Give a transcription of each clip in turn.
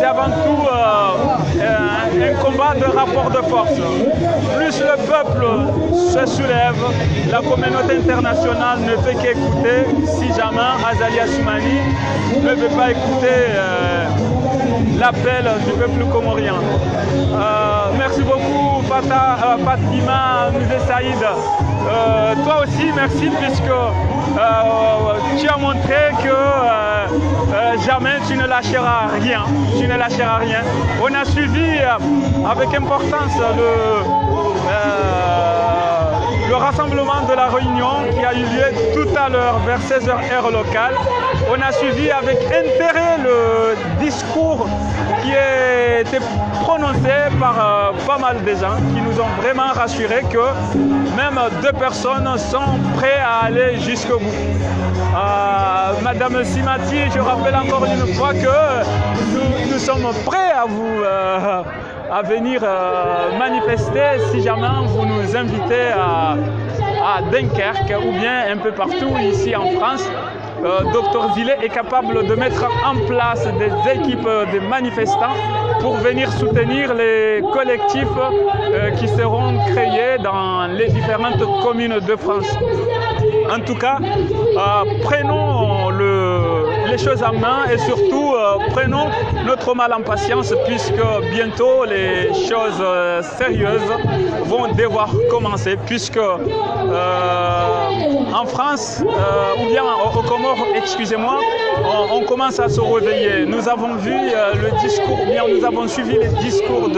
avant tout un combat de rapport de force. Plus le peuple se soulève, la communauté internationale ne fait qu'écouter. Si jamais Azali Assoumani ne veut pas écouter l'appel du peuple comorien. Merci beaucoup Fatima Musée Saïd. Toi aussi, merci, puisque tu as montré que jamais tu ne lâcheras rien. Tu ne lâcheras rien. On a suivi avec importance le rassemblement de la réunion qui a eu lieu tout à l'heure vers 16h heure locale. On a suivi avec intérêt le discours qui a été prononcé par pas mal de gens qui nous ont vraiment rassurés que même 2 personnes sont prêtes à aller jusqu'au bout. Madame Simati, je rappelle encore une fois que nous sommes prêts à vous à venir manifester si jamais vous nous invitez à Dunkerque ou bien un peu partout ici en France. Dr Zile est capable de mettre en place des équipes de manifestants pour venir soutenir les collectifs qui seront créés dans les différentes communes de France. En tout cas, prenons les choses en main et surtout prenons notre mal en patience, puisque bientôt les choses sérieuses vont devoir commencer, puisque en France ou bien au Comores, excusez-moi, on commence à se réveiller. Nous avons vu le discours, bien nous avons suivi les discours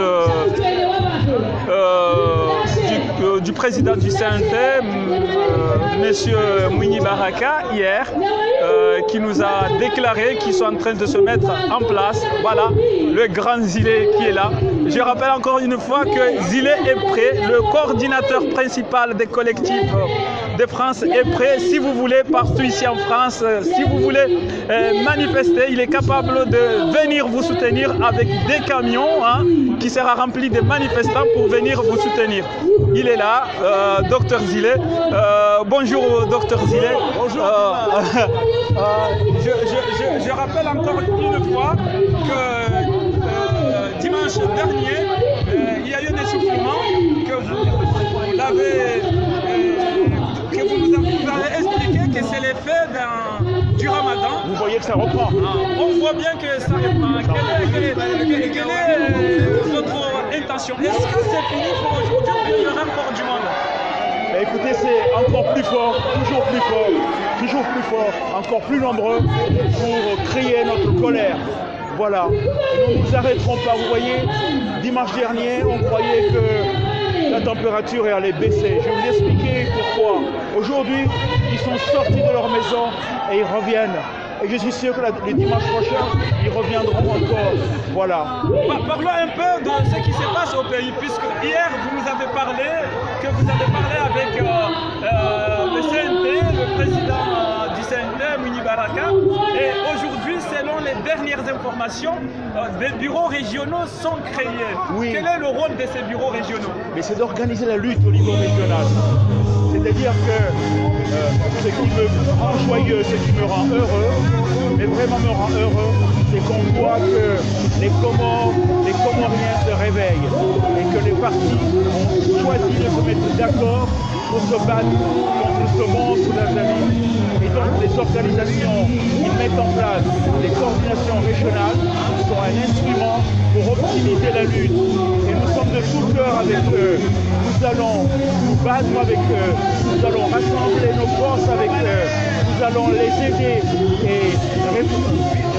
du président du CNT, monsieur Mouni Baraka, hier, qui nous a déclaré qu'ils sont en train de se mettre en place. Voilà, le grand Zile qui est là. Je rappelle encore une fois que Zile est prêt, le coordinateur principal des collectifs de France est prêt. Si vous voulez, partout ici en France, si vous voulez manifester, il est capable de venir vous soutenir avec des camions qui sera remplis de manifestants pour venir vous soutenir. Il est là, Dr Zile. Bonjour Dr Zile. Bonjour. Je rappelle encore une fois que dimanche dernier, il y a eu un essoufflement que vous nous avez expliqué que c'est l'effet du Ramadan. Vous voyez que ça reprend. On voit bien que ça reprend. Quelle est votre intention? Est-ce que c'est fini pour aujourd'hui ou il y aura encore du monde? Écoutez, c'est encore plus fort, toujours plus fort, encore plus nombreux pour crier notre colère. Voilà. Et nous ne nous arrêterons pas. Vous voyez, dimanche dernier, on croyait que la température allait baisser. Je vais vous expliquer pourquoi. Aujourd'hui, ils sont sortis de leur maison et ils reviennent. Et je suis sûr que les dimanches prochains, ils reviendront encore. Voilà. Parlons un peu de ce qui se passe au pays, puisque hier, vous nous avez parlé, avec le CNT, le président du CNT, Mouni Baraka. Et aujourd'hui, selon les dernières informations, des bureaux régionaux sont créés. Oui. Quel est le rôle de ces bureaux régionaux? Mais c'est d'organiser la lutte au niveau régional. C'est-à-dire que ce qui me rend joyeux, ce qui me rend heureux, mais vraiment me rend heureux, c'est qu'on voit que les Comoriens se réveillent et que les partis ont choisi de se mettre d'accord pour se battre contre ce monstre d'Azali. Et donc les organisations qui mettent en place les coordinations régionales sont un instrument pour optimiser la lutte. Et nous sommes de tout cœur avec eux. Nous allons nous battre avec eux. Nous allons rassembler nos forces avec eux. Nous allons les aider et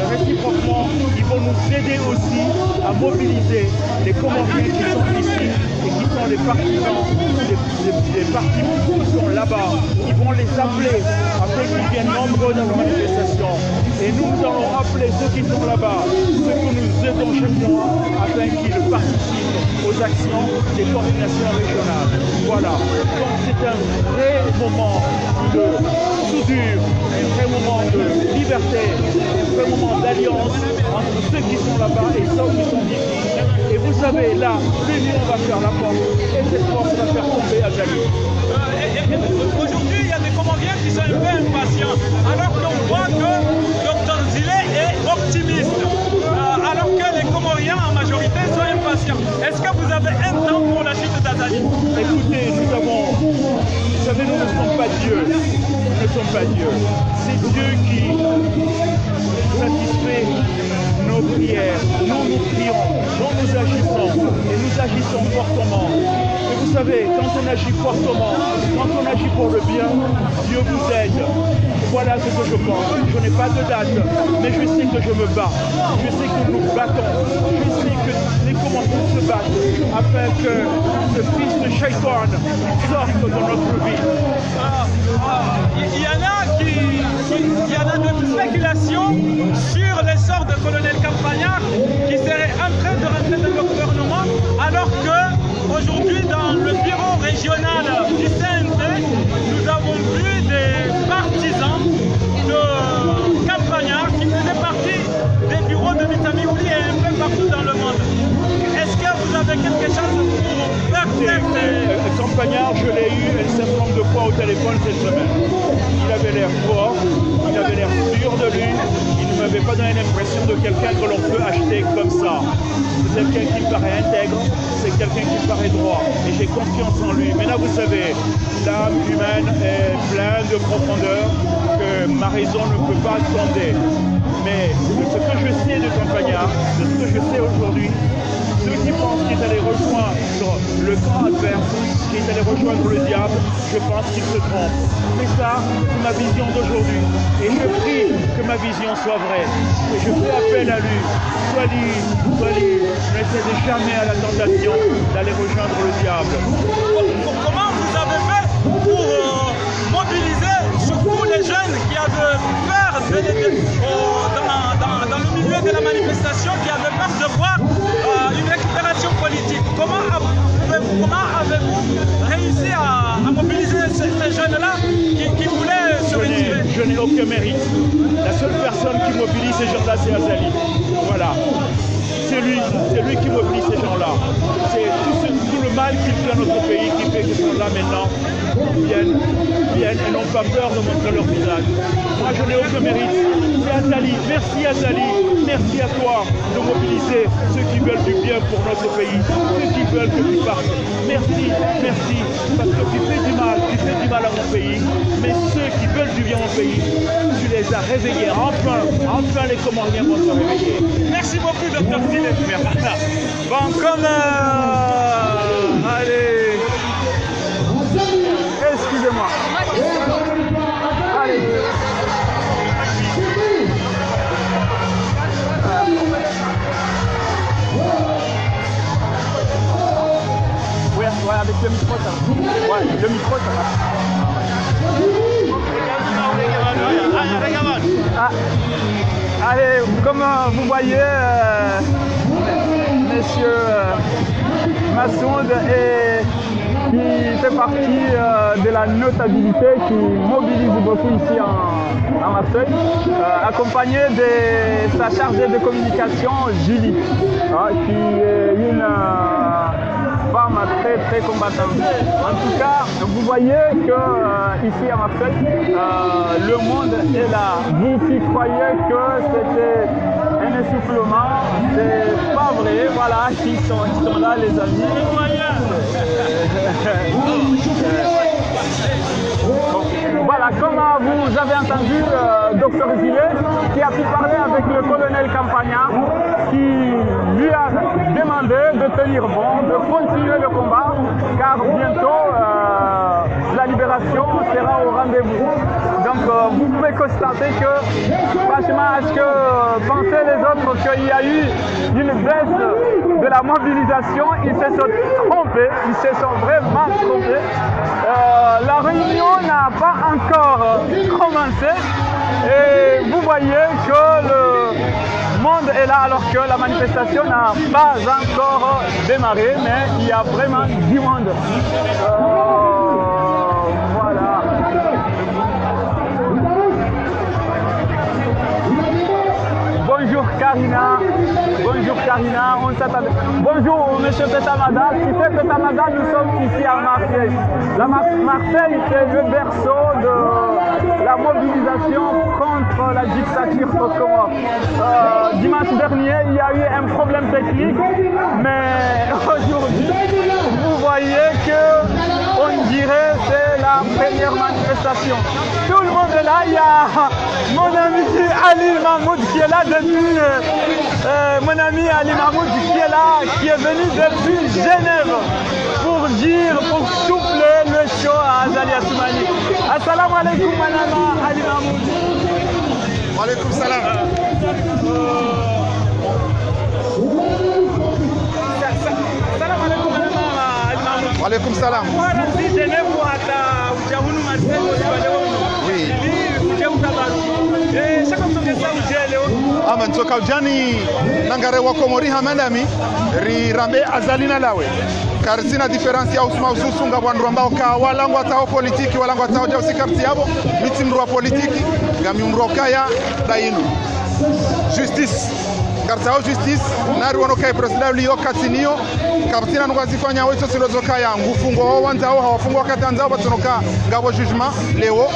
réciproquement, ils vont nous aider aussi à mobiliser les Comoriens qui sont ici et qui sont les partisans des partis qui sont là-bas. Ils vont les appeler afin qu'ils viennent nombreux dans la manifestation. Et nous allons appeler ceux qui sont là-bas, ceux que nous aidons chaque mois, afin qu'ils participent aux actions des coordinations régionales. Voilà. Donc c'est un vrai moment de soudure, un vrai moment de liberté, un vrai moment d'alliance entre ceux qui sont là-bas et ceux qui sont ici. Et vous savez, là, l'union va faire la force et cette force va faire tomber Azali. Aujourd'hui, il y a des Comoriens qui sont un peu impatients, alors qu'on voit que Dr Zile est optimiste, alors que les Comoriens négociation. Est-ce que vous avez un temps pour la chute d'Azali? Écoutez, vous savez, nous ne sommes pas Dieu. Nous ne sommes pas Dieu. C'est Dieu qui satisfait nos prières. Nous prions, nous agissons et nous agissons fortement. Et vous savez, quand on agit fortement, quand on agit pour le bien, Dieu vous aide. Voilà ce que je pense. Je n'ai pas de date, mais je sais que je me bats. Je sais que nous battons. Je sais que les commentaires se battent afin que ce fils de Shaitan sorte de notre vie. Il y en a de spéculations sur les sorts de colonel Campagnard qui serait en train de rentrer dans le gouvernement, alors que aujourd'hui dans le bureau régional du CNT, nous avons vu des partisans de Campagnard qui faisaient partie des bureaux de Mitami Ouli et un peu partout dans le monde. Est-ce que vous avez quelque chose pour faire tête? Campagnard, je l'ai eu un certain nombre de fois au téléphone cette semaine. Il avait l'air fort, il avait l'air sûr de lui, il ne m'avait pas donné l'impression de quelqu'un que l'on peut acheter comme ça. C'est quelqu'un qui me paraît intègre, c'est quelqu'un qui me paraît droit et j'ai confiance en lui. Mais là, vous savez, l'âme humaine est pleine de profondeur que ma raison ne peut pas sonder. Mais ce que je sais de Campagnard, de ce que je sais aujourd'hui, ceux qui pensent qu'il est allé rejoindre le camp adverse, qu'il est allé rejoindre le diable, je pense qu'ils se trompent. Mais ça, c'est ma vision d'aujourd'hui. Et je prie que ma vision soit vraie. Et je fais appel à lui. Sois libre, ne cédez jamais à la tentation d'aller rejoindre le diable. Comment vous avez fait pour mobiliser surtout les jeunes qui avaient peur dans le milieu de la manifestation, qui avaient peur de voir une récupération politique? Comment avez-vous réussi à mobiliser ces jeunes-là qui voulaient se retirer? Je n'ai aucun mérite. La seule personne qui mobilise ces gens-là, c'est Azali. Voilà. C'est lui qui mobilise ces gens-là. C'est tout le mal qu'il fait à notre pays qui fait que ces gens-là maintenant viennent et n'ont pas peur de montrer leur visage. Moi, je n'ai aucun mérite. C'est Azali. Merci Azali. Merci à toi de mobiliser ceux qui veulent du bien pour notre pays, ceux qui veulent que tu partes. Merci, parce que tu fais du mal à mon pays, mais ceux qui veulent du bien au pays, tu les as réveillés. Enfin les Comoriens vont se réveiller. Merci beaucoup, Dr. Zile. Merci. Bon, comme... allez. Excusez-moi. Allez. Ouais, avec le micro, ça va. Ouais, le micro, ça va. Allez, comme vous voyez, monsieur Massoud qui fait partie de la notabilité, qui mobilise beaucoup ici à Marseille, accompagné de sa chargée de communication, Julie, qui est une femme très combattante. En tout cas, vous voyez que ici à Marseille, le monde est là. Vous qui croyez que c'était un essoufflement, c'est pas vrai. Voilà, qui sont là les amis. Bon, voilà, comme vous avez entendu Dr. Zile, qui a pu parler avec le colonel Campagnard, qui lui a demandé de tenir bon, de continuer le combat, car bientôt la libération sera au rendez-vous. Donc vous pouvez constater que, franchement, est-ce que pensaient les autres qu'il y a eu une baisse de la mobilisation? Ils se sont trompés, ils se sont vraiment trompés. La réunion n'a pas encore commencé et vous voyez que le monde est là alors que la manifestation n'a pas encore démarré, mais il y a vraiment du monde. Voilà. Bonjour Karina. Bonjour Karina. Karina. Bonjour, monsieur Petamada. Qui fait Petamada, nous sommes ici à Marseille. Marseille, c'est le berceau de la mobilisation contre la dictature ottomane. Dimanche dernier, il y a eu un problème technique, mais aujourd'hui, vous voyez que on dirait que c'est la première manifestation. Tout le monde est là. Il y a mon ami Ali Mahmoud qui est là depuis mon ami Ali Mahmoud qui est venu depuis Genève pour souffler le show à Azali Assoumani. Assalamu alaikum manama Ali Mahmoud. Wa alaikum salam. Assalamu alaikum manama Ali Mahmoud. Wa alaikum salam. Oui. Ama ntoka ujani nangare wakomori hamanami ri rambe azalina lawe karsina difference ya usma ususunga wandu ambao ka walangu atao politiki walangu atao ja usikapti yabo miti mru wa politiki ngami mru kaya dainu justice kartao justice nari wanokai president liyo katinio kaptina nukazifanya wecho silozoka ya ngufungo wao wanzao hawafungwa katanzao batonoka ngabo judgment leo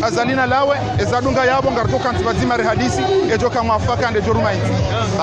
azalina lawe ezadunga yabo ngartoka ntibazima rehadisi ejoka mwafaka nde jorumaiti